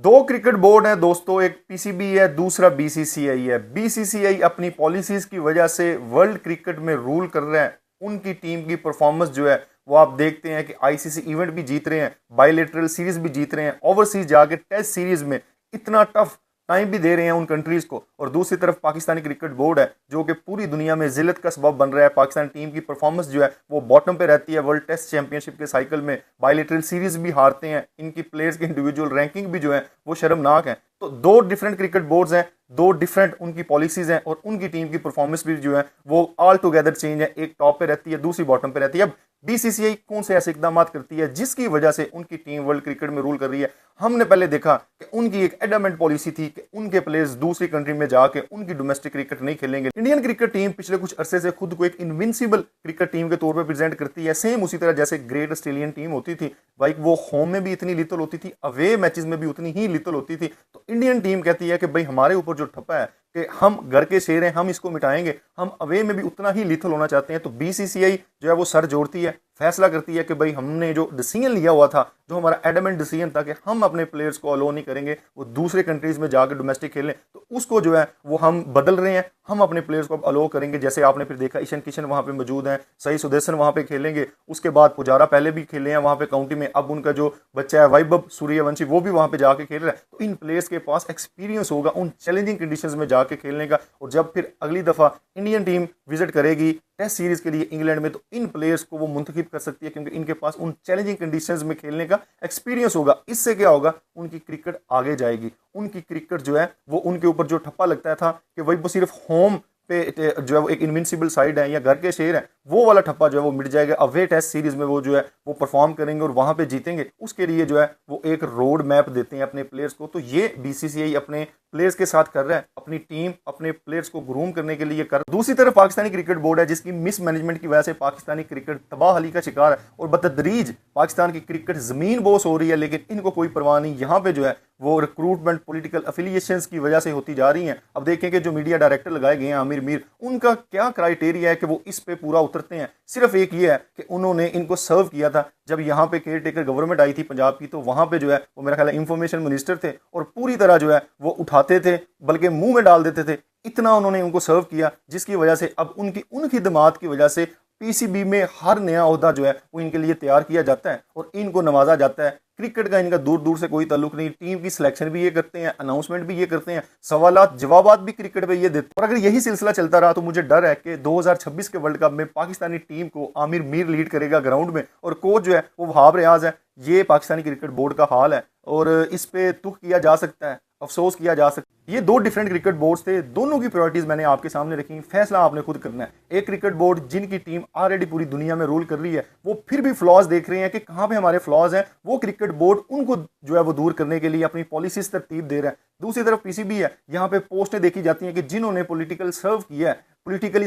दो cricket board हैं दोस्तों, एक पीसीबी है, दूसरा बीसीसीआई है। बीसीसीआई अपनी पॉलिसीज की वजह से वर्ल्ड क्रिकेट में रूल कर रहे हैं। उनकी टीम की परफॉर्मेंस जो है वो आप देखते हैं कि आईसीसी इवेंट भी जीत रहे हैं, बायलैटरल सीरीज भी जीत रहे हैं, ओवरसीज जाके टेस्ट सीरीज में इतना टफ टाइम भी दे रहे हैं उन कंट्रीज को। और दूसरी तरफ पाकिस्तानी क्रिकेट बोर्ड है जो कि पूरी दुनिया में जिल्लत का सबब बन रहा है। पाकिस्तान टीम की परफॉर्मेंस जो है वो बॉटम पे रहती है वर्ल्ड टेस्ट चैंपियनशिप के साइकिल में, बायलैटरल सीरीज भी हारते हैं, इनकी प्लेयर्स की इंडिविजुअल रैंकिंग भी जो है वो शर्मनाक है। तो दो डिफरेंट क्रिकेट बोर्ड्स हैं, दो डिफरेंट उनकी पॉलिसीज हैं और उनकी टीम की परफॉर्मेंस भी जो है वो ऑल टुगेदर चेंज है। एक टॉप पे रहती है, दूसरी बॉटम पे रहती है। अब बीसीसीआई कौन से ऐसे इकदाम करती है जिसकी वजह से उनकी टीम वर्ल्ड क्रिकेट में रूल कर रही है। हमने पहले देखा कि उनकी एक एडमेंट पॉलिसी थी कि उनके प्लेयर्स दूसरी कंट्री में जाके उनकी डोमेस्टिक क्रिकेट नहीं खेलेंगे। इंडियन क्रिकेट टीम पिछले कुछ अरसे से खुद को एक इनविंसिबल क्रिकेट टीम के तौर पर प्रेजेंट करती है, सेम उसी तरह जैसे ग्रेट ऑस्ट्रेलियन टीम होती थी भाई, वो होम में भी इतनी लिथल होती थी, अवे मैचेस में भी उतनी ही लिथल होती थी। तो इंडियन टीम कहती है कि भाई हमारे ऊपर जो ठप्पा है कि हम घर के शेर हैं, हम इसको मिटाएंगे, हम अवे में भी उतना ही लिथल होना चाहते हैं। तो बीसीसीआई जो है वो सर जोड़ती है, फैसला करती है कि भाई हमने जो डिसीजन लिया हुआ था, जो हमारा एडमेंट डिसीजन था कि हम अपने प्लेयर्स को अलो नहीं करेंगे वो दूसरे कंट्रीज में जाकर डोमेस्टिक खेलें, तो उसको जो है वो हम बदल रहे हैं। हम अपने प्लेयर्स को अब अलो करेंगे। जैसे आपने फिर देखा ईशान किशन वहां पे मौजूद हैं, सही सुदर्शन वहां पे खेलेंगे, उसके बाद पुजारा पहले भी खेले हैं वहां पे काउंटी में, अब उनका जो बच्चा है वैभव सूर्यवंशी वो भी वहां पे जाके खेल रहा है। तो इन प्लेयर्स के पास एक्सपीरियंस होगा उन चैलेंजिंग कंडीशंस में जाके खेलने का। और जब फिर अगली दफा इंडियन टीम विजिट करेगी टेस्ट सीरीज के लिए इंग्लैंड में, तो इन प्लेयर्स को वो मुंतखब कर सकती है क्योंकि इनके पास उन चैलेंजिंग कंडीशंस में खेलने का एक्सपीरियंस होगा। इससे क्या होगा, उनकी क्रिकेट आगे जाएगी। उनकी क्रिकेट जो है वो उनके ऊपर जो ठप्पा लगता था कि वही वो सिर्फ होम पे जो है वो एक इनविंसिबल साइड है या घर के शेर है, वो वाला ठप्पा जो है वो मिट जाएगा। अवे टेस्ट सीरीज में वो जो है वो परफॉर्म करेंगे और वहां पे जीतेंगे। उसके लिए जो है वो एक रोड मैप देते हैं अपने प्लेयर्स को। तो ये बीसीसीआई अपने प्लेयर्स के साथ कर रहा है, अपनी टीम अपने प्लेयर्स को ग्रूम करने के लिए कर। दूसरी तरफ पाकिस्तानी क्रिकेट बोर्ड है जिसकी मिसमैनेजमेंट की वजह से पाकिस्तानी क्रिकेट तबाहली का शिकार है और बतदरीज पाकिस्तान की क्रिकेट जमीन बोस हो रही है। लेकिन इनको कोई परवाह नहीं, यहाँ पे जो है वो रिक्रूटमेंट पॉलिटिकल अफिलिएशंस की वजह से होती जा रही हैं। अब देखें कि जो मीडिया डायरेक्टर लगाए गए हैं आमिर मीर, उनका क्या क्राइटेरिया है कि वो इस पे पूरा उतरते हैं। सिर्फ एक ये है कि उन्होंने इनको सर्व किया था जब यहाँ पे केयर टेकर गवर्नमेंट आई थी पंजाब की, तो वहां पे जो है वो मेरा ख्याल है इंफॉर्मेशन मिनिस्टर थे और पूरी तरह जो है वो उठाते थे बल्कि मुंह में डाल देते थे। इतना उन्होंने उनको सर्व किया जिसकी वजह से अब उनकी उन खिदमात की वजह से पीसीबी में हर नया ओहदा जो है वो इनके लिए तैयार किया जाता है और इनको नवाजा जाता है। क्रिकेट का इनका दूर दूर से कोई ताल्लुक नहीं। टीम की सिलेक्शन भी ये करते हैं, अनाउंसमेंट भी ये करते हैं, सवालात जवाबात भी क्रिकेट पे ये देते हैं। और अगर यही सिलसिला चलता रहा तो मुझे डर है कि 2026 के वर्ल्ड कप में पाकिस्तानी टीम को आमिर मीर लीड करेगा ग्राउंड में और कोच जो है वो वहाब रियाज है। ये पाकिस्तानी क्रिकेट बोर्ड का हाल है और इस पे तुक किया जा सकता है, अफसोस किया जा सकता है। ये दो डिफरेंट क्रिकेट बोर्ड्स थे, दोनों की प्रायोरिटीज मैंने आपके सामने रखी। फैसला आपने खुद करना है। एक क्रिकेट बोर्ड जिनकी टीम ऑलरेडी पूरी दुनिया में रूल कर रही है, वो फिर भी फ्लॉज देख रहे हैं कि कहां पे हमारे फ्लॉज हैं, वो क्रिकेट बोर्ड उनको जो है वो दूर करने के लिए अपनी पॉलिसीज तरतीब दे रहा है। दूसरी तरफ पीसीबी है, यहाँ पे पोस्टें देखी जाती हैं कि जिन्होंने पॉलिटिकली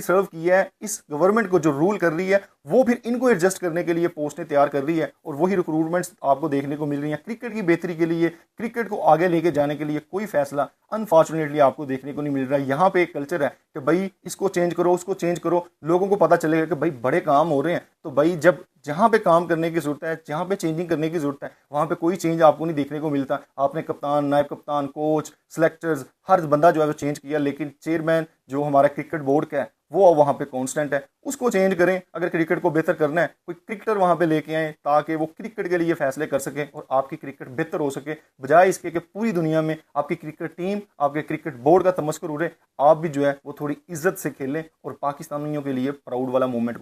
सर्व किया है इस गवर्नमेंट को जो रूल कर रही है, वो फिर इनको एडजस्ट करने के लिए पोस्टें तैयार कर रही है और वही रिक्रूटमेंट्स आपको देखने को मिल रही हैं। क्रिकेट की बेहतरी के लिए, क्रिकेट को आगे लेके जाने के लिए कोई फैसला अनफॉर्चुनेटली आपको देखने को नहीं मिल रहा है। यहाँ पे एक कल्चर है कि भाई इसको चेंज करो, उसको चेंज करो, लोगों को पता चलेगा कि भाई बड़े काम हो रहे हैं। तो भाई जब जहाँ पे काम करने की जरूरत है, जहाँ पे चेंजिंग करने की जरूरत है, वहाँ पे कोई चेंज आपको नहीं देखने को मिलता। आपने कप्तान, नायब कप्तान, कोच, सिलेक्टर्स, हर बंदा जो है वो चेंज किया, लेकिन चेयरमैन जो हमारा क्रिकेट बोर्ड का है वो वहाँ पे कांस्टेंट है। उसको चेंज करें। अगर क्रिकेट को बेहतर करना है, कोई क्रिकेटर वहाँ पे लेके आए ताकि वो क्रिकेट के लिए फैसले कर सके और आपकी क्रिकेट बेहतर हो सके, बजाय इसके कि पूरी दुनिया में आपकी क्रिकेट टीम, आपके क्रिकेट बोर्ड का तमस्कुर उड़े। आप भी जो है वो थोड़ी इज्जत से खेलें और पाकिस्तानियों के लिए प्राउड वाला मोमेंट